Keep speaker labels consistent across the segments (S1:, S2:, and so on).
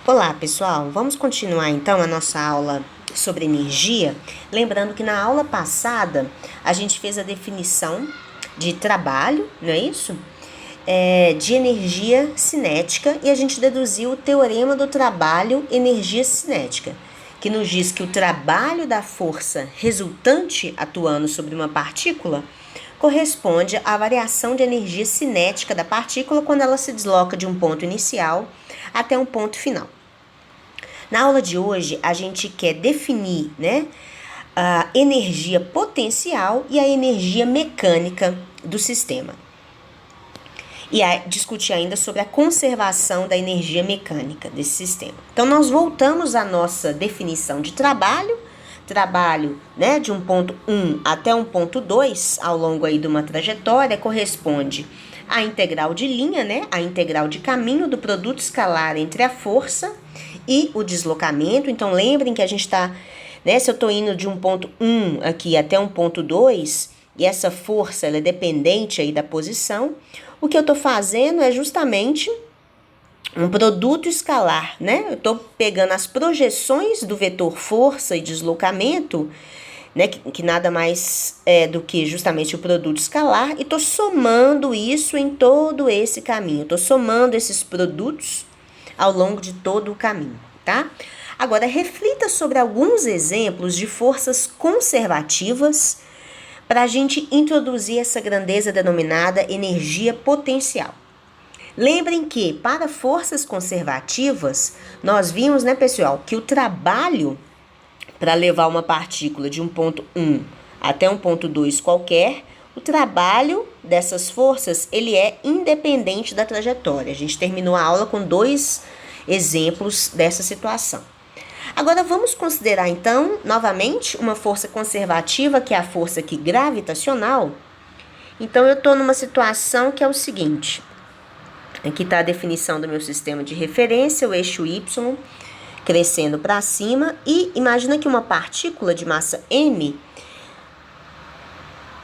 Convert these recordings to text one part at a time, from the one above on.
S1: Olá, pessoal. Vamos continuar então a nossa aula sobre energia. Lembrando que na aula passada a gente fez a definição de trabalho, não é isso? De energia cinética e a gente deduziu o teorema do trabalho energia cinética, que nos diz que o trabalho da força resultante atuando sobre uma partícula corresponde à variação de energia cinética da partícula quando ela se desloca de um ponto inicial até um ponto final. Na aula de hoje, a gente quer definir, a energia potencial e a energia mecânica do sistema. E discutir ainda sobre a conservação da energia mecânica desse sistema. Então, nós voltamos à nossa definição de trabalho, de um ponto 1 até um ponto 2, ao longo aí de uma trajetória, corresponde à integral de linha, a integral de caminho do produto escalar entre a força e o deslocamento. Então, lembrem que a gente está, se eu estou indo de um ponto 1 aqui até um ponto 2, e essa força ela é dependente aí da posição, o que eu estou fazendo é justamente um produto escalar, Eu estou pegando as projeções do vetor força e deslocamento, que nada mais é do que justamente o produto escalar, e estou somando isso em todo esse caminho. Estou somando esses produtos ao longo de todo o caminho, tá? Agora, reflita sobre alguns exemplos de forças conservativas para a gente introduzir essa grandeza denominada energia potencial. Lembrem que, para forças conservativas, nós vimos, pessoal, que o trabalho para levar uma partícula de um ponto 1 até um ponto 2 qualquer, o trabalho dessas forças, ele é independente da trajetória. A gente terminou a aula com 2 exemplos dessa situação. Agora, vamos considerar, então, novamente, uma força conservativa, que é a força aqui gravitacional. Então, eu estou numa situação que é o seguinte. Aqui está a definição do meu sistema de referência, o eixo Y crescendo para cima. E imagina que uma partícula de massa m,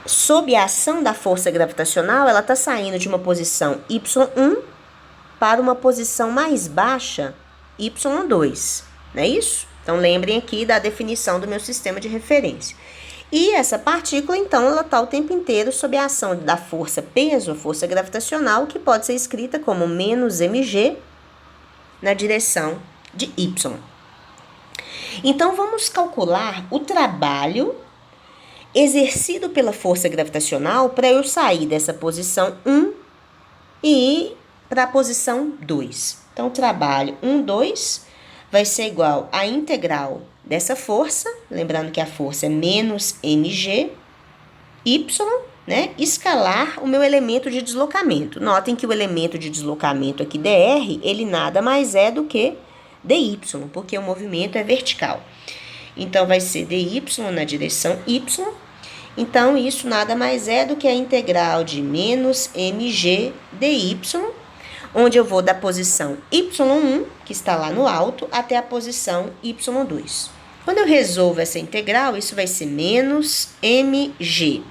S1: sob a ação da força gravitacional, ela está saindo de uma posição Y1 para uma posição mais baixa, Y2, não é isso? Então, lembrem aqui da definição do meu sistema de referência. E essa partícula, então, ela está o tempo inteiro sob a ação da força peso, a força gravitacional, que pode ser escrita como menos mg na direção de Y. Então, vamos calcular o trabalho exercido pela força gravitacional para eu sair dessa posição 1 e ir para a posição 2. Então, o trabalho 1, 2 vai ser igual à integral dessa força, lembrando que a força é menos mg, y, escalar o meu elemento de deslocamento. Notem que o elemento de deslocamento aqui, dr, ele nada mais é do que dy, porque o movimento é vertical. Então, vai ser dy na direção y. Então, isso nada mais é do que a integral de menos mg dy, onde eu vou da posição y1, que está lá no alto, até a posição y2. Quando eu resolvo essa integral, isso vai ser menos mg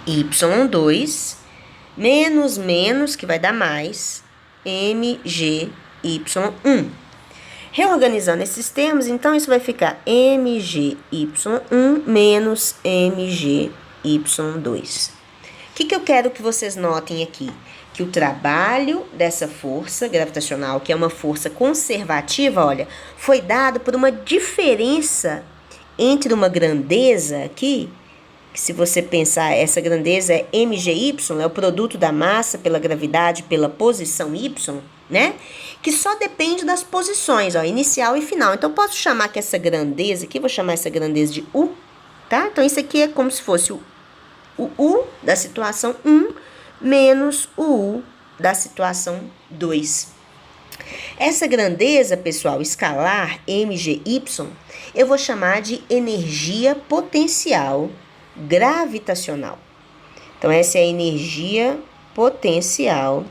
S1: y2 menos, que vai dar mais, mg y1. Reorganizando esses termos, então, isso vai ficar mg y1 menos mg y2. O que eu quero que vocês notem aqui? Que o trabalho dessa força gravitacional, que é uma força conservativa, olha, foi dado por uma diferença entre uma grandeza aqui, que se você pensar, essa grandeza é mgy, é o produto da massa pela gravidade, pela posição y, que só depende das posições, inicial e final. Então, eu posso chamar que essa grandeza aqui, vou chamar essa grandeza de U, tá? Então, isso aqui é como se fosse o U da situação 1 menos o U da situação 2. Essa grandeza, pessoal, escalar, mgy, eu vou chamar de energia potencial gravitacional. Então, essa é a energia potencial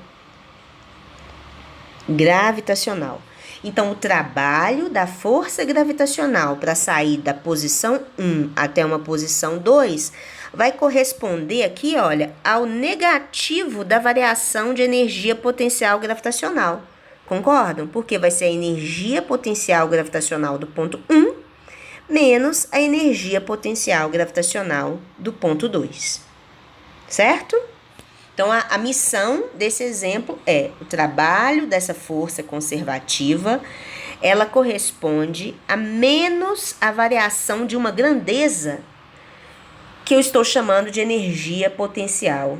S1: gravitacional. Então, o trabalho da força gravitacional para sair da posição 1 até uma posição 2 vai corresponder aqui, olha, ao negativo da variação de energia potencial gravitacional. Concordam? Porque vai ser a energia potencial gravitacional do ponto 1 menos a energia potencial gravitacional do ponto 2. Certo? Então, a missão desse exemplo é o trabalho dessa força conservativa, ela corresponde a menos a variação de uma grandeza que eu estou chamando de energia potencial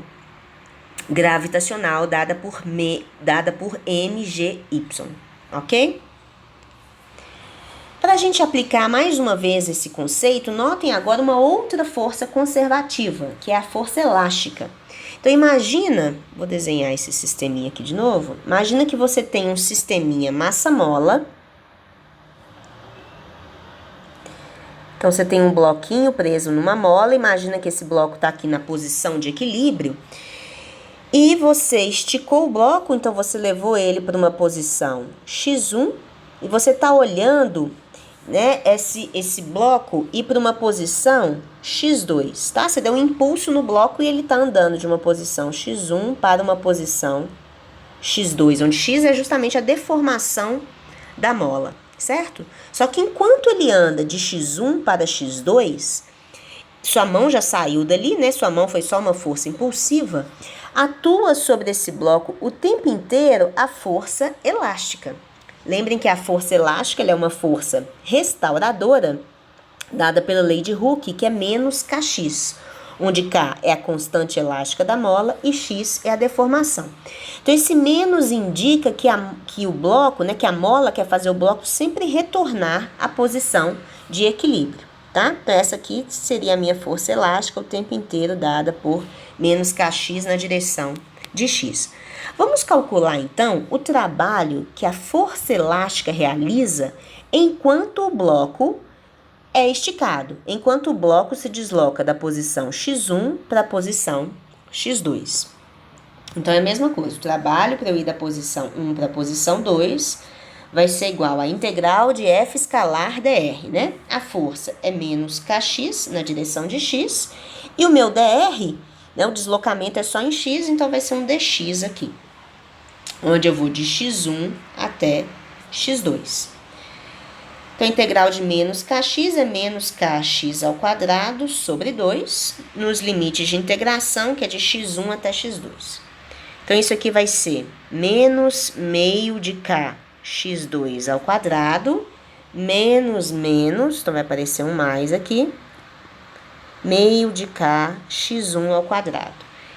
S1: gravitacional dada por mgy, ok? Para a gente aplicar mais uma vez esse conceito, notem agora uma outra força conservativa, que é a força elástica. Então, imagina, vou desenhar esse sisteminha aqui de novo. Imagina que você tem um sisteminha massa-mola. Então, você tem um bloquinho preso numa mola. Imagina que esse bloco está aqui na posição de equilíbrio. E você esticou o bloco, então você levou ele para uma posição x1. E você está olhando, né, esse bloco ir para uma posição x2, tá? Você deu um impulso no bloco e ele está andando de uma posição x1 para uma posição x2, onde x é justamente a deformação da mola, certo? Só que enquanto ele anda de x1 para x2, sua mão já saiu dali, né? Sua mão foi só uma força impulsiva, atua sobre esse bloco o tempo inteiro a força elástica. Lembrem que a força elástica ela é uma força restauradora dada pela lei de Hooke, que é menos kx, onde k é a constante elástica da mola e x é a deformação. Então, esse menos indica que o bloco, né, que a mola quer fazer o bloco sempre retornar à posição de equilíbrio, tá? Então, essa aqui seria a minha força elástica o tempo inteiro dada por menos kx na direção de x. Vamos calcular, então, o trabalho que a força elástica realiza enquanto o bloco é esticado, enquanto o bloco se desloca da posição x1 para a posição x2. Então, é a mesma coisa. O trabalho para eu ir da posição 1 para a posição 2 vai ser igual a integral de F escalar dr, né? A força é menos kx na direção de x e o meu dr, né, o deslocamento é só em x, então vai ser um dx aqui, onde eu vou de x1 até x2. Então, a integral de menos kx é menos kx ao quadrado sobre 2, nos limites de integração, que é de x1 até x2. Então, isso aqui vai ser menos meio de k x2 ao quadrado, menos, então vai aparecer um mais aqui, meio de k x1 ao quadrado.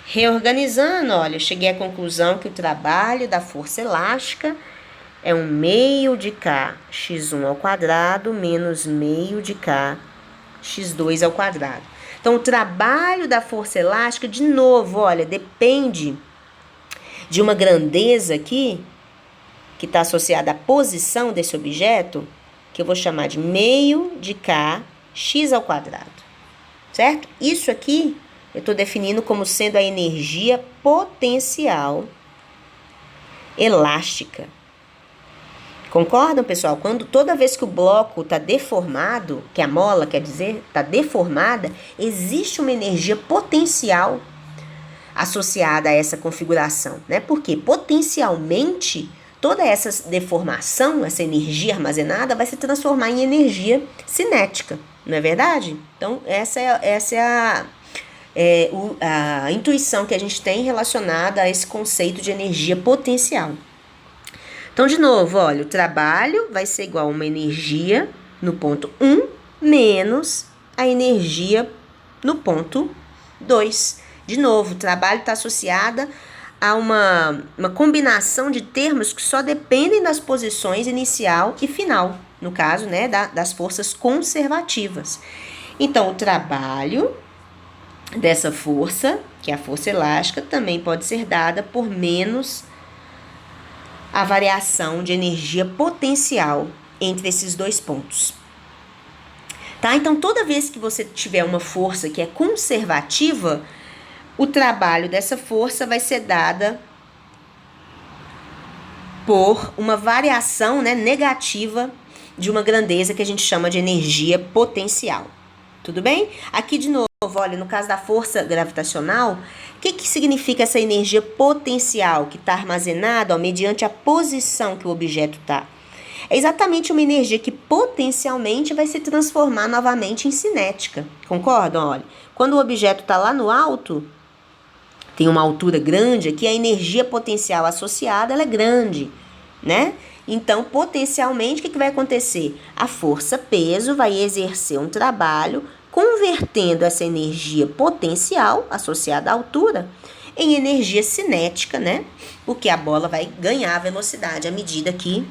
S1: Reorganizando, olha, eu cheguei à conclusão que o trabalho da força elástica é um meio de k x1 ao quadrado menos meio de k x2 ao quadrado. Então, o trabalho da força elástica, de novo, olha, depende de uma grandeza aqui, que está associada à posição desse objeto, que eu vou chamar de meio de k x ao quadrado, certo? Isso aqui eu estou definindo como sendo a energia potencial elástica. Concordam, pessoal? Toda vez que o bloco está deformado, que a mola, quer dizer, está deformada, existe uma energia potencial associada a essa configuração, né? Porque potencialmente toda essa deformação, essa energia armazenada, vai se transformar em energia cinética, não é verdade? Então, essa é a intuição que a gente tem relacionada a esse conceito de energia potencial. Então, de novo, olha, o trabalho vai ser igual a uma energia no ponto 1 menos a energia no ponto 2. De novo, o trabalho está associado a uma combinação de termos que só dependem das posições inicial e final, no caso, né, das forças conservativas. Então, o trabalho dessa força, que é a força elástica, também pode ser dada por menos a variação de energia potencial entre esses dois pontos. Tá? Então, toda vez que você tiver uma força que é conservativa, o trabalho dessa força vai ser dada por uma variação, né, negativa de uma grandeza que a gente chama de energia potencial. Tudo bem? Aqui, de novo, Olha, no caso da força gravitacional, o que significa essa energia potencial que está armazenada, ó, mediante a posição que o objeto está? É exatamente uma energia que potencialmente vai se transformar novamente em cinética. Concordam? Olha, quando o objeto está lá no alto, tem uma altura grande, aqui a energia potencial associada ela é grande, né? Então, potencialmente, o que vai acontecer? A força-peso vai exercer um trabalho convertendo essa energia potencial associada à altura em energia cinética, né? Porque a bola vai ganhar velocidade à medida que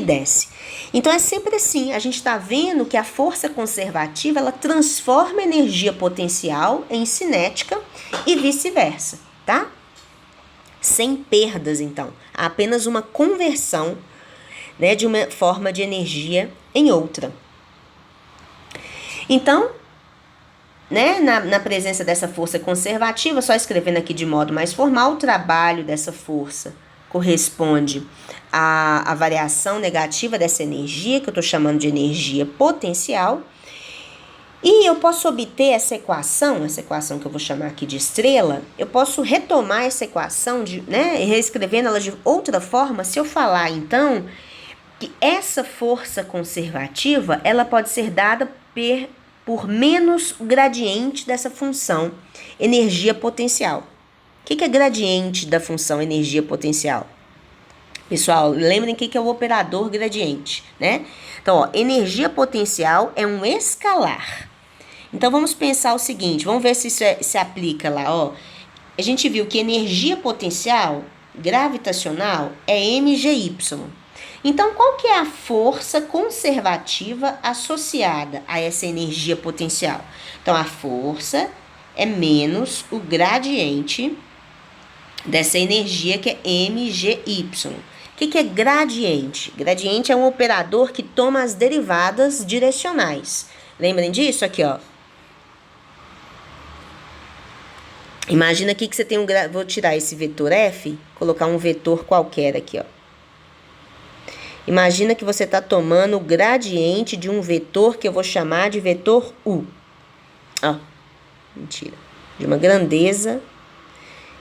S1: desce. Então, é sempre assim, a gente está vendo que a força conservativa, ela transforma a energia potencial em cinética e vice-versa, tá? Sem perdas, então. Há apenas uma conversão, né, de uma forma de energia em outra. Então, né, na presença dessa força conservativa, só escrevendo aqui de modo mais formal, o trabalho dessa força corresponde à variação negativa dessa energia, que eu estou chamando de energia potencial. E eu posso obter essa equação que eu vou chamar aqui de estrela, eu posso retomar essa equação, né, reescrevendo ela de outra forma, se eu falar, então, que essa força conservativa, ela pode ser dada por menos o gradiente dessa função energia potencial. O que é gradiente da função energia potencial? Pessoal, lembrem o que é o operador gradiente, né? Então, ó, energia potencial é um escalar. Então, vamos pensar o seguinte, vamos ver se isso se aplica lá, ó. A gente viu que energia potencial gravitacional é mgy. Então, qual que é a força conservativa associada a essa energia potencial? Então, a força é menos o gradiente dessa energia, que é mgy. O que é gradiente? Gradiente é um operador que toma as derivadas direcionais. Lembrem disso? Aqui, ó. Imagina aqui que você tem vou tirar esse vetor F, colocar um vetor qualquer aqui, ó. Imagina que você está tomando o gradiente de um vetor que eu vou chamar de vetor U. Ó, mentira. De uma grandeza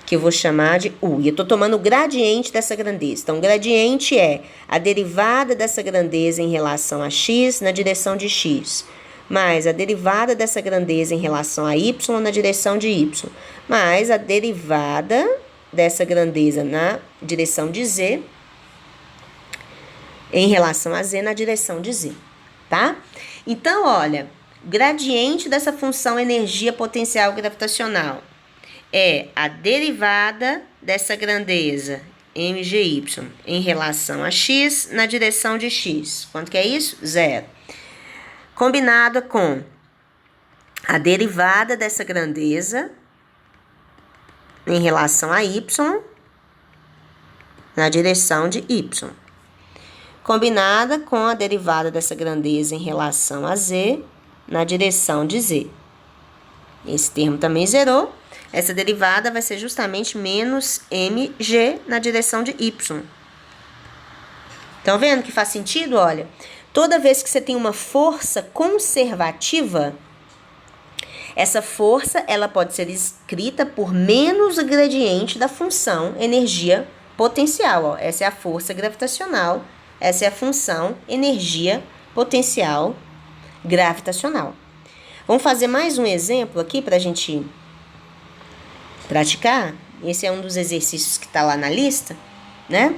S1: que eu vou chamar de U. E eu estou tomando o gradiente dessa grandeza. Então, o gradiente é a derivada dessa grandeza em relação a x na direção de x, mais a derivada dessa grandeza em relação a y na direção de y, mais a derivada dessa grandeza na direção de z em relação a z na direção de z, tá? Então, olha, gradiente dessa função energia potencial gravitacional é a derivada dessa grandeza mgy em relação a x na direção de x. Quanto que é isso? 0. Combinada com a derivada dessa grandeza em relação a y na direção de y. Combinada com a derivada dessa grandeza em relação a z na direção de z. Esse termo também zerou. Essa derivada vai ser justamente menos mg na direção de y. Estão vendo que faz sentido? Olha, toda vez que você tem uma força conservativa, essa força ela pode ser escrita por menos o gradiente da função energia potencial. Ó. Essa é a força gravitacional, essa é a função energia potencial gravitacional. Vamos fazer mais um exemplo aqui para a gente praticar. Esse é um dos exercícios que está lá na lista, né?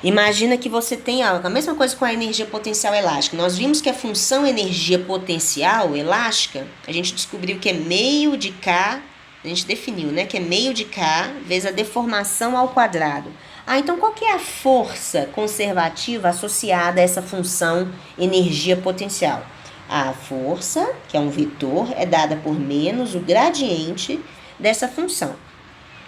S1: Imagina que você tem a mesma coisa com a energia potencial elástica. Nós vimos que a função energia potencial elástica, a gente descobriu que é meio de K, a gente definiu, né? Que é meio de K vezes a deformação ao quadrado. Então qual que é a força conservativa associada a essa função energia potencial? A força, que é um vetor, é dada por menos o gradiente dessa função.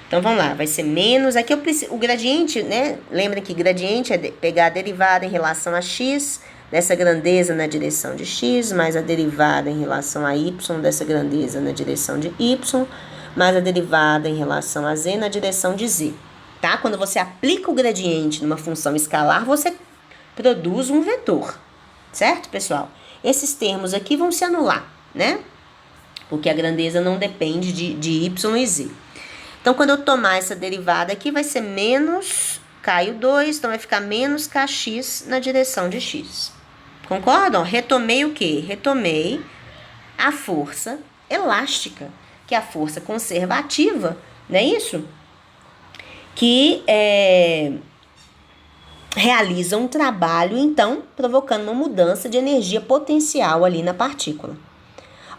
S1: Então, vamos lá, vai ser menos, aqui eu preciso, o gradiente, né, lembrem que gradiente é pegar a derivada em relação a x, dessa grandeza na direção de x, mais a derivada em relação a y, dessa grandeza na direção de y, mais a derivada em relação a z na direção de z, tá? Quando você aplica o gradiente numa função escalar, você produz um vetor, certo, pessoal? Esses termos aqui vão se anular, né? porque a grandeza não depende de y e z. Então, quando eu tomar essa derivada aqui, vai ser menos K e o 2, então vai ficar menos Kx na direção de x. Concordam? Retomei o quê? Retomei a força elástica, que é a força conservativa, não é isso? Que realiza um trabalho, então, provocando uma mudança de energia potencial ali na partícula.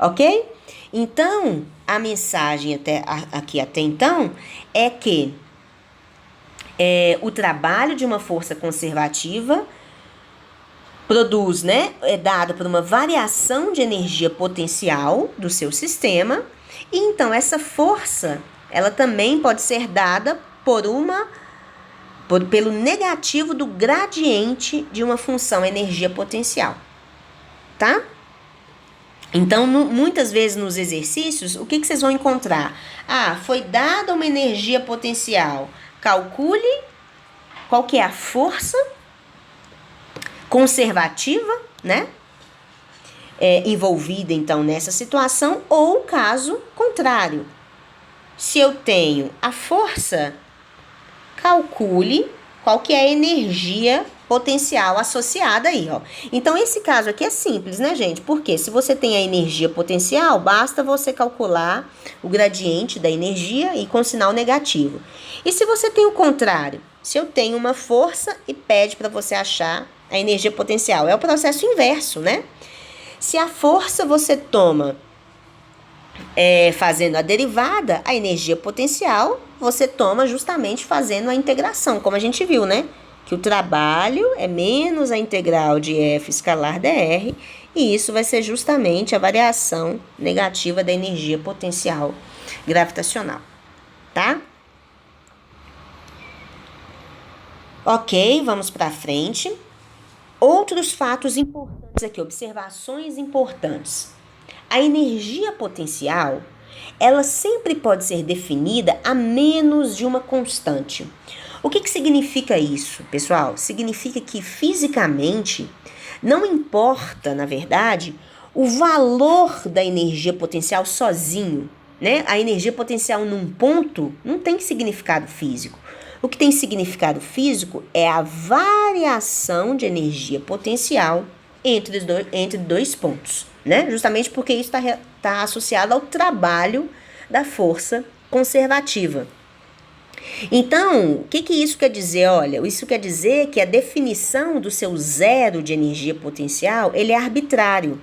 S1: Ok? Então, a mensagem até então é que o trabalho de uma força conservativa produz, né, é dado por uma variação de energia potencial do seu sistema, e então essa força, ela também pode ser dada pelo negativo do gradiente de uma função energia potencial, tá? Então, muitas vezes nos exercícios, o que vocês vão encontrar? Foi dada uma energia potencial, calcule qual que é a força conservativa, né? Envolvida, então, nessa situação, ou caso contrário. Se eu tenho a força, calcule qual que é a energia potencial associada aí, ó. Então, esse caso aqui é simples, né, gente? Porque se você tem a energia potencial, basta você calcular o gradiente da energia e com sinal negativo. E se você tem o contrário? Se eu tenho uma força e pede para você achar a energia potencial, é o processo inverso, né? Se a força você toma fazendo a derivada, a energia potencial você toma justamente fazendo a integração, como a gente viu, né? Que o trabalho é menos a integral de F escalar dr, e isso vai ser justamente a variação negativa da energia potencial gravitacional, tá? Ok, vamos para frente. Outros fatos importantes aqui, observações importantes. A energia potencial, ela sempre pode ser definida a menos de uma constante. O que significa isso, pessoal? Significa que fisicamente não importa, na verdade, o valor da energia potencial sozinho, né? A energia potencial num ponto não tem significado físico. O que tem significado físico é a variação de energia potencial entre dois pontos, né? Justamente porque isso está associado ao trabalho da força conservativa. Então, o que isso quer dizer? Olha, isso quer dizer que a definição do seu zero de energia potencial, ele é arbitrário.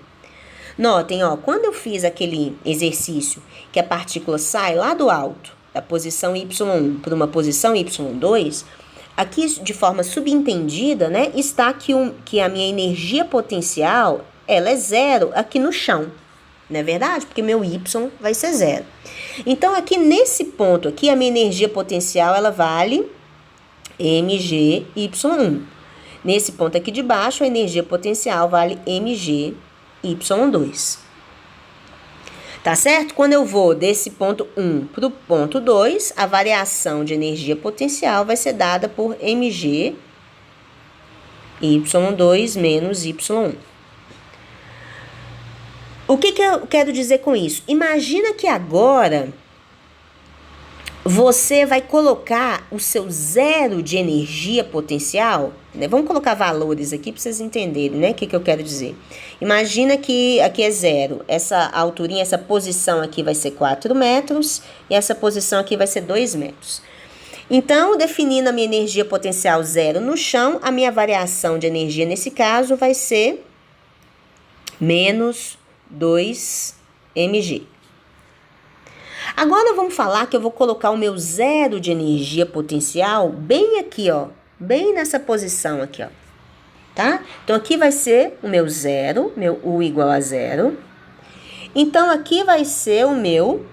S1: Notem, quando eu fiz aquele exercício que a partícula sai lá do alto, da posição y1 para uma posição y2, aqui de forma subentendida, né, está que a minha energia potencial, ela é zero aqui no chão. Não é verdade? Porque meu y vai ser zero. Então, aqui nesse ponto aqui, a minha energia potencial, ela vale mgy1. Nesse ponto aqui de baixo, a energia potencial vale mgy2. Tá certo? Quando eu vou desse ponto 1 para o ponto 2, a variação de energia potencial vai ser dada por mgy2 menos y1. O que eu quero dizer com isso? Imagina que agora você vai colocar o seu zero de energia potencial, né? Vamos colocar valores aqui para vocês entenderem, né? O que eu quero dizer. Imagina que aqui é zero, essa alturinha, essa posição aqui vai ser 4 metros e essa posição aqui vai ser 2 metros. Então, definindo a minha energia potencial zero no chão, a minha variação de energia nesse caso vai ser menos 2 mg. Agora vamos falar que eu vou colocar o meu zero de energia potencial bem aqui, bem nessa posição aqui, tá? Então aqui vai ser o meu zero, meu U igual a zero. Então aqui vai ser o meu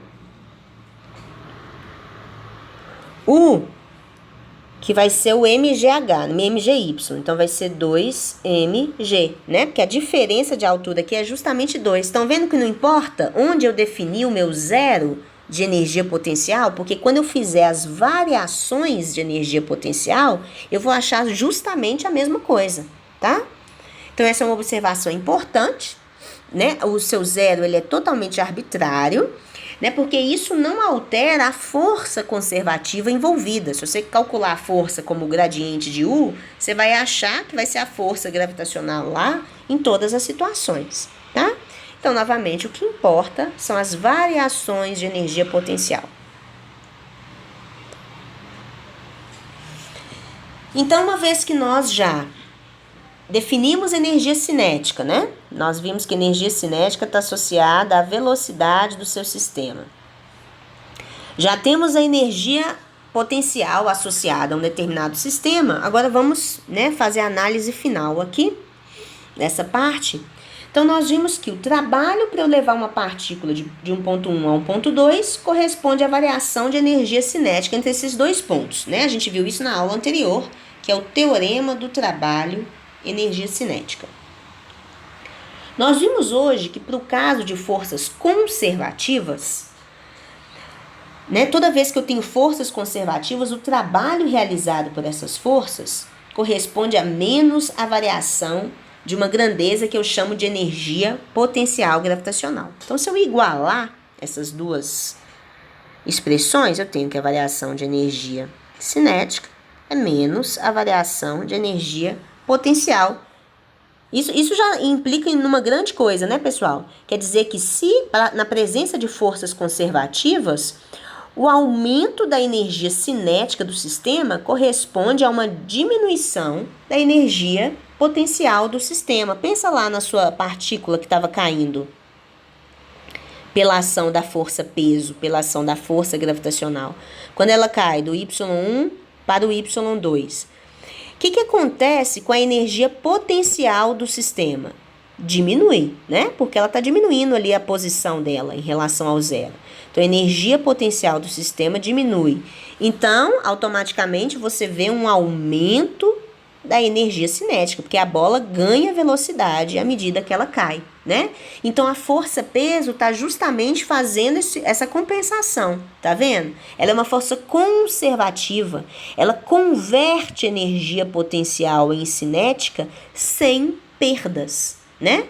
S1: U, que vai ser o MGH, MGY. Então, vai ser 2mg, né? Porque a diferença de altura aqui é justamente 2. Estão vendo que não importa onde eu defini o meu zero de energia potencial? Porque quando eu fizer as variações de energia potencial, eu vou achar justamente a mesma coisa, tá? Então, essa é uma observação importante, né? O seu zero ele é totalmente arbitrário, né? Porque isso não altera a força conservativa envolvida. Se você calcular a força como gradiente de U, você vai achar que vai ser a força gravitacional lá em todas as situações, tá? Então, novamente, o que importa são as variações de energia potencial. Então, uma vez que nós já definimos energia cinética, né? Nós vimos que energia cinética está associada à velocidade do seu sistema. Já temos a energia potencial associada a um determinado sistema. Agora vamos, né, fazer a análise final aqui, nessa parte. Então, nós vimos que o trabalho para eu levar uma partícula de um ponto 1 a um ponto 2 corresponde à variação de energia cinética entre esses dois pontos, né? A gente viu isso na aula anterior, que é o teorema do trabalho energia cinética. Nós vimos hoje que para o caso de forças conservativas, né, toda vez que eu tenho forças conservativas, o trabalho realizado por essas forças corresponde a menos a variação de uma grandeza que eu chamo de energia potencial gravitacional. Então, se eu igualar essas duas expressões, eu tenho que a variação de energia cinética é menos a variação de energia potencial. Isso já implica em uma grande coisa, né, pessoal? Quer dizer que se na presença de forças conservativas, o aumento da energia cinética do sistema corresponde a uma diminuição da energia potencial do sistema. Pensa lá na sua partícula que estava caindo pela ação da força peso, pela ação da força gravitacional. Quando ela cai do Y1 para o Y2, o que acontece com a energia potencial do sistema? Diminui, né? Porque ela está diminuindo ali a posição dela em relação ao zero. Então, a energia potencial do sistema diminui. Então, automaticamente, você vê um aumento da energia cinética, porque a bola ganha velocidade à medida que ela cai, né? Então, a força-peso está justamente fazendo essa compensação, tá vendo? Ela é uma força conservativa, ela converte energia potencial em cinética sem perdas, né?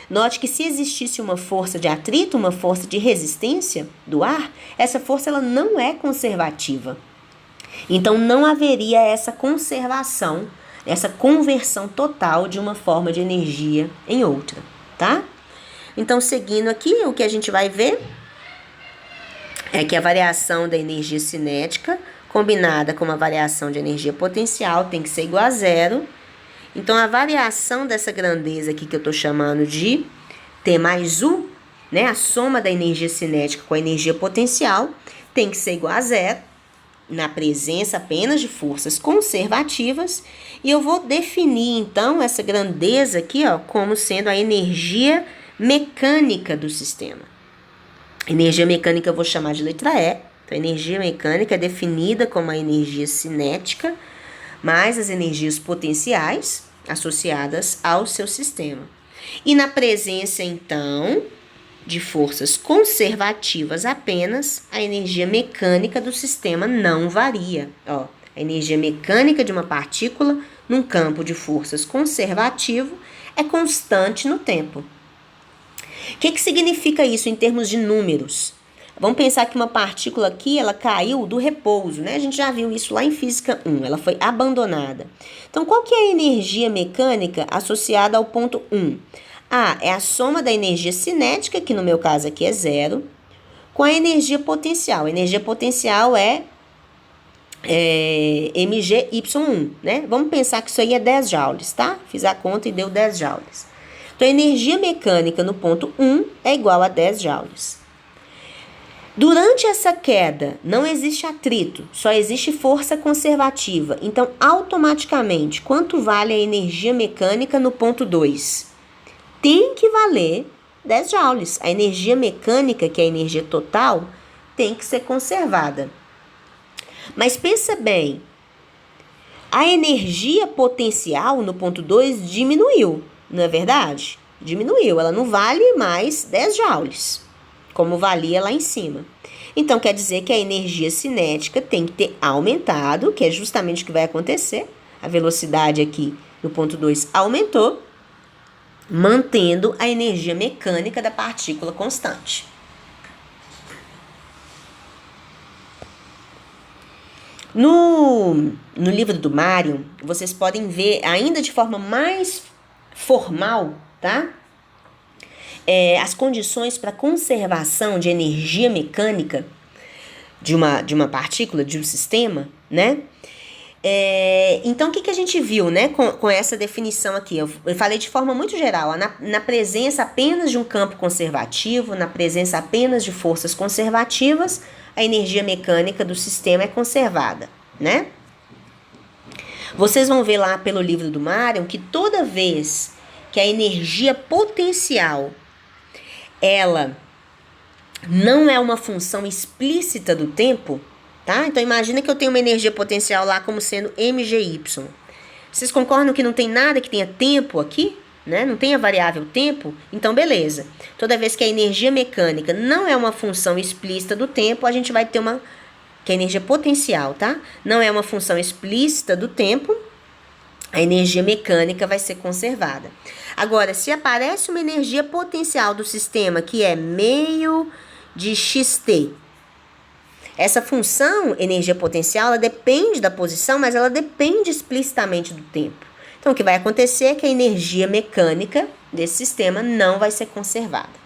S1: Note que se existisse uma força de atrito, uma força de resistência do ar, essa força ela não é conservativa. Então, não haveria essa conservação, essa conversão total de uma forma de energia em outra, tá? Então, seguindo aqui, o que a gente vai ver é que a variação da energia cinética combinada com uma variação de energia potencial tem que ser igual a zero. Então, a variação dessa grandeza aqui que eu estou chamando de T mais U, né, a soma da energia cinética com a energia potencial, tem que ser igual a zero, na presença apenas de forças conservativas, e eu vou definir, então, essa grandeza aqui, ó, como sendo a energia mecânica do sistema. Energia mecânica eu vou chamar de letra E. Então, a energia mecânica é definida como a energia cinética mais as energias potenciais associadas ao seu sistema. E na presença, então, de forças conservativas apenas, a energia mecânica do sistema não varia. Ó, a energia mecânica de uma partícula num campo de forças conservativo é constante no tempo. O que significa isso em termos de números? Vamos pensar que uma partícula aqui, ela caiu do repouso, né? A gente já viu isso lá em Física 1, ela foi abandonada. Então, qual que é a energia mecânica associada ao ponto 1? É a soma da energia cinética, que no meu caso aqui é zero, com a energia potencial. A energia potencial é mgy1, né? Vamos pensar que isso aí é 10 joules, tá? Fiz a conta e deu 10 joules. Então, a energia mecânica no ponto 1 é igual a 10 joules. Durante essa queda, não existe atrito, só existe força conservativa. Então, automaticamente, quanto vale a energia mecânica no ponto 2? Tem que valer 10 joules. A energia mecânica, que é a energia total, tem que ser conservada. Mas pensa bem, a energia potencial no ponto 2 diminuiu, não é verdade? Diminuiu, ela não vale mais 10 joules, como valia lá em cima. Então, quer dizer que a energia cinética tem que ter aumentado, que é justamente o que vai acontecer. A velocidade aqui no ponto 2 aumentou. mantendo a energia mecânica da partícula constante. No livro do Mário, vocês podem ver, ainda de forma mais formal, tá? As condições para conservação de energia mecânica de uma partícula, de um sistema, né? Então, o que a gente viu, né, com essa definição aqui? Eu falei de forma muito geral, na presença apenas de um campo conservativo, na presença apenas de forças conservativas, a energia mecânica do sistema é conservada, né? Vocês vão ver lá pelo livro do Mário que toda vez que a energia potencial, ela não é uma função explícita do tempo, tá? Então, imagina que eu tenho uma energia potencial lá como sendo MGY. Vocês concordam que não tem nada que tenha tempo aqui? Né? Não tem a variável tempo? Então, beleza. Toda vez que a energia mecânica não é uma função explícita do tempo, a gente vai ter que a energia potencial, tá? Não é uma função explícita do tempo, a energia mecânica vai ser conservada. Agora, se aparece uma energia potencial do sistema que é meio de xt, essa função, energia potencial, ela depende da posição, mas ela depende explicitamente do tempo. Então, o que vai acontecer é que a energia mecânica desse sistema não vai ser conservada.